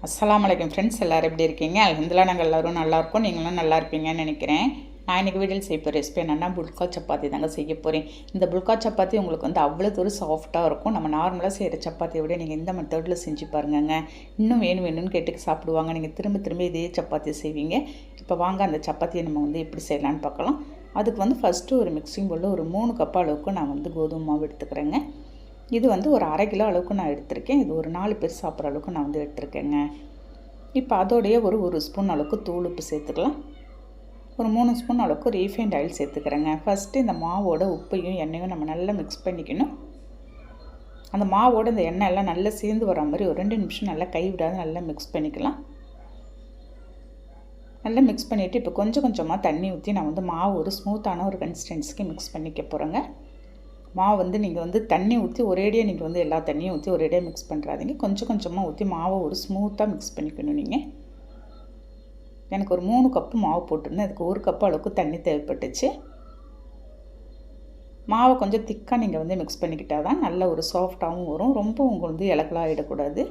அஸ்ஸலாமு அலைக்கும் ஃப்ரெண்ட்ஸ், எல்லோரும் எப்படி இருக்கீங்க? அல்ஹம்துலில்லாஹ் நாங்கள் எல்லோரும் நல்லாயிருக்கோம். நீங்களும் நல்லா இருப்பீங்கன்னு நினைக்கிறேன். நான் இன்றைக்கி வீடியோவில் செய்ய போகிற ரெசிபி என்னென்னா புல்கா சப்பாத்தி தாங்க செய்ய போகிறேன். இந்த புல்கா சப்பாத்தி உங்களுக்கு அவ்வளோ ஒரு சாஃப்ட்டாக இருக்கும். நம்ம நார்மலாக செய்கிற சப்பாத்தியை விட நீங்கள் இந்த மெத்தடில் செஞ்சு பாருங்கங்க. இன்னும் வேணும்னு கேட்டு சாப்பிடுவாங்க. நீங்கள் திரும்ப திரும்ப இதே சப்பாத்தி செய்வீங்க. இப்போ வாங்க அந்த சப்பாத்தியை நம்ம எப்படி செய்யலான்னு பார்க்கலாம். அதுக்கு ஃபஸ்ட்டு ஒரு மிக்சிங் பவுலில் ஒரு 3 கப் அளவுக்கு நான் கோதுமை மாவு எடுத்துக்கிறேங்க. இது ஒரு 1/2 கிலோ அளவுக்கு நான் எடுத்திருக்கேன். இது ஒரு 4 பேர் சாப்பிட்ற அளவுக்கு நான் எடுத்திருக்கேங்க. இப்போ அதோடைய ஒரு ஸ்பூன் அளவுக்கு தூள் உப்பு சேர்த்துக்கலாம். ஒரு 3 ஸ்பூன் அளவுக்கு ரீஃபைண்ட் ஆயில் சேர்த்துக்கிறேங்க. ஃபஸ்ட்டு இந்த மாவோட உப்பையும் எண்ணெயும் நம்ம நல்லா மிக்ஸ் பண்ணிக்கணும். அந்த மாவோட இந்த எண்ணெய் எல்லாம் நல்லா சேர்ந்து வர மாதிரி ஒரு 2 நிமிஷம் நல்லா கைவிடாது நல்லா மிக்ஸ் பண்ணிக்கலாம். நல்லா மிக்ஸ் பண்ணிவிட்டு இப்போ கொஞ்சம் கொஞ்சமாக தண்ணி ஊற்றி நான் மாவு ஒரு ஸ்மூத்தான ஒரு கன்சிஸ்டன்சிக்கு மிக்ஸ் பண்ணிக்க போகிறேங்க. மாவு நீங்கள் தண்ணி ஊற்றி ஒரேடியாக நீங்கள் எல்லா தண்ணியும் ஊற்றி ஒரேடியாக மிக்ஸ் பண்ணுறாதீங்க. கொஞ்சம் கொஞ்சமாக ஊற்றி மாவை ஒரு ஸ்மூத்தாக மிக்ஸ் பண்ணிக்கணும். நீங்கள் எனக்கு ஒரு 3 கப்பு மாவு போட்டிருந்தேன். அதுக்கு 1 கப்பு அளவுக்கு தண்ணி தேவைப்பட்டுச்சு. மாவை கொஞ்சம் திக்காக நீங்கள் மிக்ஸ் பண்ணிக்கிட்டால் தான் நல்ல ஒரு சாஃப்டாகவும் வரும். ரொம்ப உங்களுக்கு இலக்கலாக ஆகிடக்கூடாது.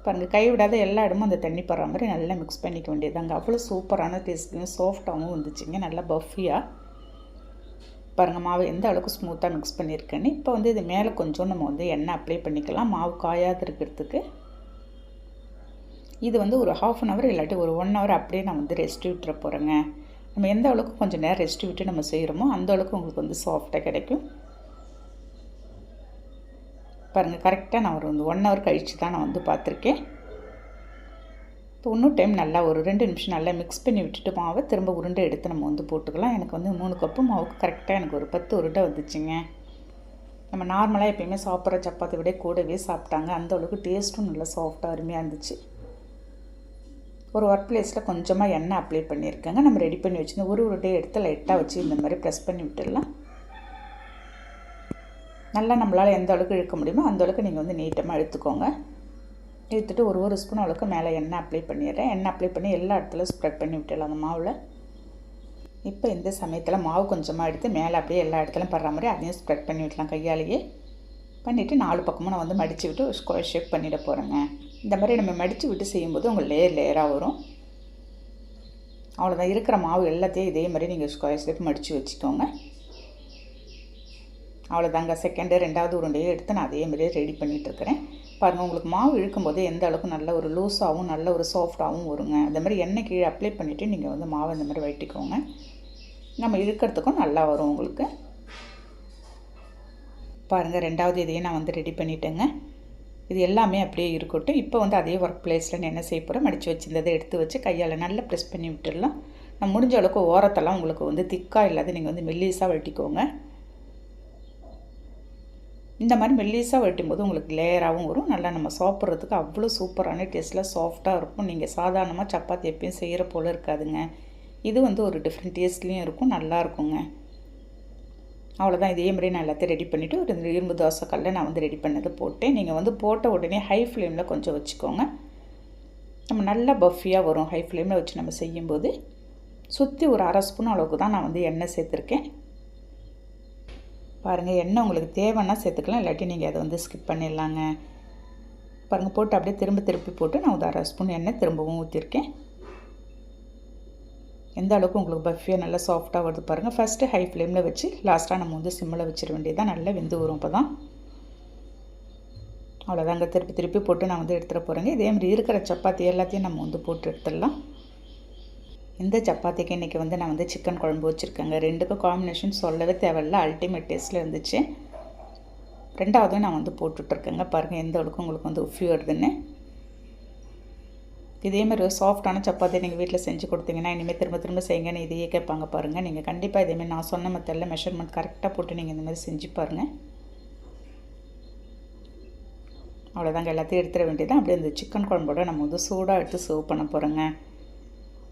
பாருங்கள், கைவிடாத எல்லா இடமும் அந்த தண்ணி படுற மாதிரி நல்லா மிக்ஸ் பண்ணிக்க வேண்டியதாங்க. அவ்வளோ சூப்பரான டேஸ்ட்லையும் சாஃப்டாகவும் வந்துச்சுங்க. நல்லா பஃபியாக பாருங்கள், மாவு எந்த அளவுக்கு ஸ்மூத்தாக மிக்ஸ் பண்ணியிருக்கேன்னு. இப்போ இது மேலே கொஞ்சம் நம்ம எண்ணெய் அப்ளை பண்ணிக்கலாம் மாவு காயாது இருக்கிறதுக்கு. இது ஒரு 1/2 hour இல்லாட்டி ஒரு 1 hour அப்படியே நான் ரெஸ்ட் விட்டுற போகிறேங்க. நம்ம எந்த அளவுக்கு கொஞ்சம் நேரம் ரெஸ்ட் விட்டு நம்ம செய்கிறோமோ அந்த அளவுக்கு உங்களுக்கு சாஃப்டாக கிடைக்கும். பாருங்கள், கரெக்டாக நான் ஒரு 1 hour கழித்து தான் நான் பார்த்துருக்கேன். இப்போ இன்னும் டைம் நல்லா ஒரு 2 நிமிஷம் நல்லா மிக்ஸ் பண்ணி விட்டுட்டு மாவை திரும்ப உருண்டை எடுத்து நம்ம போட்டுக்கலாம். எனக்கு 3 கப்பு மாவுக்கு கரெக்டாக எனக்கு ஒரு 10 உருண்டை வந்துச்சுங்க. நம்ம நார்மலாக எப்போயுமே சாப்பிட்ற சப்பாத்தி விட கூடவே சாப்பிட்டாங்க. அந்த அளவுக்கு டேஸ்ட்டும் நல்லா சாஃப்டாக அருமையாக இருந்துச்சு. ஒரு ஒர்க் பிளேஸில் கொஞ்சமாக எண்ணெய் அப்ளை பண்ணியிருக்கேங்க. நம்ம ரெடி பண்ணி வச்சுருந்தோம். ஒரு உருண்டையை எடுத்து லைட்டாக வச்சு இந்த மாதிரி ப்ரெஸ் பண்ணி விட்டுடலாம். நல்லா நம்மளால் எந்த அளவுக்கு இழுக்க முடியுமோ அந்த அளவுக்கு நீங்கள் நீட்டமாக எடுத்துக்கோங்க. எடுத்துகிட்டு ஒரு ஸ்பூன் அளவுக்கு மேலே எண்ணெய் அப்ளை பண்ணிடுறேன். எண்ணெய் அப்ளை பண்ணி எல்லா இடத்துலையும் ஸ்ப்ரெட் பண்ணி விட்டுடலாம் அந்த மாவில். இப்போ இந்த சமயத்தில் மாவு கொஞ்சமாக எடுத்து மேலே அப்படியே எல்லா இடத்துலையும் படுற மாதிரி அதையும் ஸ்ப்ரெட் பண்ணி விடலாம் கையாலேயே. பண்ணிவிட்டு 4 பக்கமும் நான் மடித்து விட்டு ஸ்கொயர் ஷேப் பண்ணிட போகிறேங்க. இந்த மாதிரி நம்ம மடித்து விட்டு செய்யும்போது உங்களுக்கு லேயராக வரும். அவ்வளோதான், இருக்கிற மாவு எல்லாத்தையும் இதே மாதிரி நீங்கள் ஸ்கொயர் ஷேப் மடித்து வச்சுக்கோங்க. அவ்வளோதாங்க, செகண்டு 2வது உருண்டையை எடுத்து நான் அதே மாதிரியே ரெடி பண்ணிகிட்ருக்கிறேன். பாருங்கள், உங்களுக்கு மாவு இழுக்கும்போது எந்த அளவுக்கு நல்ல ஒரு லூஸாகவும் நல்ல ஒரு சாஃப்டாகவும் வருங்க. அந்த மாதிரி எண்ணெய் கீழே அப்ளை பண்ணிவிட்டு நீங்கள் மாவை இந்த மாதிரி வட்டிக்கோங்க. நம்ம இழுக்கிறதுக்கும் நல்லா வரும் உங்களுக்கு. பாருங்கள், 2வது இதையும் நான் ரெடி பண்ணிட்டேங்க. இது எல்லாமே அப்படியே இருக்கட்டும். இப்போ அதே ஒர்க் பிளேஸில் நான் என்ன செய்ய போகிறேன், மடித்து வச்சுருந்ததை எடுத்து வச்சு கையால் நல்லா ப்ரெஸ் பண்ணி விட்டுடலாம். நான் முடிஞ்ச அளவுக்கு ஓரத்தெல்லாம் உங்களுக்கு திக்காக இல்லாத நீங்கள் மெல்லிஸாக வெட்டிக்கோங்க. இந்த மாதிரி மெல்லிஸாக வெட்டும்போது உங்களுக்கு லேயராகவும் வரும். நல்லா நம்ம சாப்பிட்றதுக்கு அவ்வளோ சூப்பரான டேஸ்ட்டில் சாஃப்டாக இருக்கும். நீங்கள் சாதாரணமாக சப்பாத்தி எப்பயும் செய்கிற போல் இருக்காதுங்க. இது ஒரு டிஃப்ரெண்ட் டேஸ்ட்லேயும் இருக்கும், நல்லா இருக்குங்க. அவ்வளோதான், இதே மாதிரி நான் எல்லாத்தையும் ரெடி பண்ணிவிட்டு ஒரு இரும்பு தோசைக்கல்ல நான் ரெடி பண்ணதை போட்டேன். நீங்கள் போட்ட உடனே ஹை ஃப்ளேமில் கொஞ்சம் வச்சுக்கோங்க. நம்ம நல்லா பஃபியாக வரும் ஹை ஃப்ளேமில் வச்சு நம்ம செய்யும்போது. சுற்றி ஒரு 1/2 ஸ்பூன் அளவுக்கு தான் நான் எண்ணெய் சேர்த்துருக்கேன். பாருங்கள், எண்ணெய் உங்களுக்கு தேவைன்னா சேர்த்துக்கலாம், இல்லாட்டி நீங்கள் அதை ஸ்கிப் பண்ணிடலாங்க. பாருங்கள், போட்டு அப்படியே திருப்பி போட்டு நான் 1/2 ஸ்பூன் எண்ணெய் திரும்பவும் ஊற்றிருக்கேன். எந்த அளவுக்கு உங்களுக்கு பஃபியாக நல்லா சாஃப்டாக வருது பாருங்கள். ஃபஸ்ட்டு ஹை ஃப்ளேமில் வச்சு லாஸ்ட்டாக நம்ம சிம்மில் வச்சிட வேண்டியதான், நல்லா வெந்து வரும். இப்போ தான் அவ்வளோதாங்க, திருப்பி போட்டு நான் எடுத்துகிட்டு போகிறேங்க. இதே மாதிரி இருக்கிற சப்பாத்தி எல்லாத்தையும் நம்ம போட்டு எடுத்துடலாம். இந்த சப்பாத்திக்கு இன்றைக்கி நான் சிக்கன் குழம்பு வச்சுருக்கேங்க. 2க்கும் காம்பினேஷன் சொல்லவே தேவையில்ல, அல்டிமேட் டேஸ்ட்டில் இருந்துச்சு. 2வது நான் போட்டுட்ருக்கேங்க. பாருங்கள் எந்த அளவுக்கு உங்களுக்கு உஃபி வருதுன்னு. இதே மாதிரி ஒரு சாஃப்டான சப்பாத்தி நீங்கள் வீட்டில் செஞ்சு கொடுத்தீங்கன்னா இனிமேல் திரும்ப செய்யுங்கன்னு இதையே கேட்பாங்க. பாருங்கள், நீங்கள் கண்டிப்பாக இதேமாதிரி நான் சொன்ன மெத்தடில் மெஷர்மெண்ட் கரெக்டாக போட்டு நீங்கள் இந்த மாதிரி செஞ்சு பாருங்கள். அவ்வளோதாங்க, எல்லாத்தையும் எடுத்துட வேண்டியதான். அப்படியே இந்த சிக்கன் குழம்போட நம்ம சூடாக எடுத்து சர்வ் பண்ண போகிறோங்க.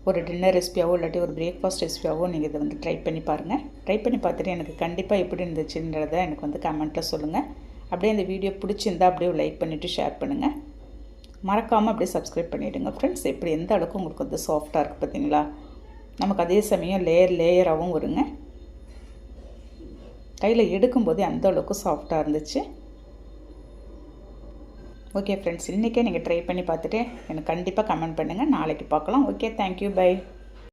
ஒரு டின்னர் ரெசிபியாவோ இல்லாட்டி ஒரு பிரேக்ஃபாஸ்ட் ரெசிபியாவோ நீங்கள் இதை ட்ரை பண்ணி பாருங்கள். ட்ரை பண்ணி பார்த்துட்டு எனக்கு கண்டிப்பாக எப்படி இருந்துச்சுன்றதை எனக்கு கமெண்ட்டில் சொல்லுங்கள். அப்படியே இந்த வீடியோ பிடிச்சிருந்தால் அப்படியே லைக் பண்ணிவிட்டு ஷேர் பண்ணுங்கள். மறக்காமல் அப்படியே சப்ஸ்கிரைப் பண்ணிவிடுங்க ஃப்ரெண்ட்ஸ். எப்படி எந்த அளவுக்கு உங்களுக்கு சாஃப்டாக இருக்குது பார்த்தீங்களா? நமக்கு அதே சமயம் லேயராகவும் வருங்க. கையில் எடுக்கும்போதே அந்த அளவுக்கு சாஃப்டாக இருந்துச்சு. ஓகே ஃப்ரெண்ட்ஸ், இன்றைக்கே நீங்கள் ட்ரை பண்ணி பார்த்துட்டு எனக்கு கண்டிப்பாக கமெண்ட் பண்ணுங்கள். நாளைக்கு பார்க்கலாம். Okay, thank you, by.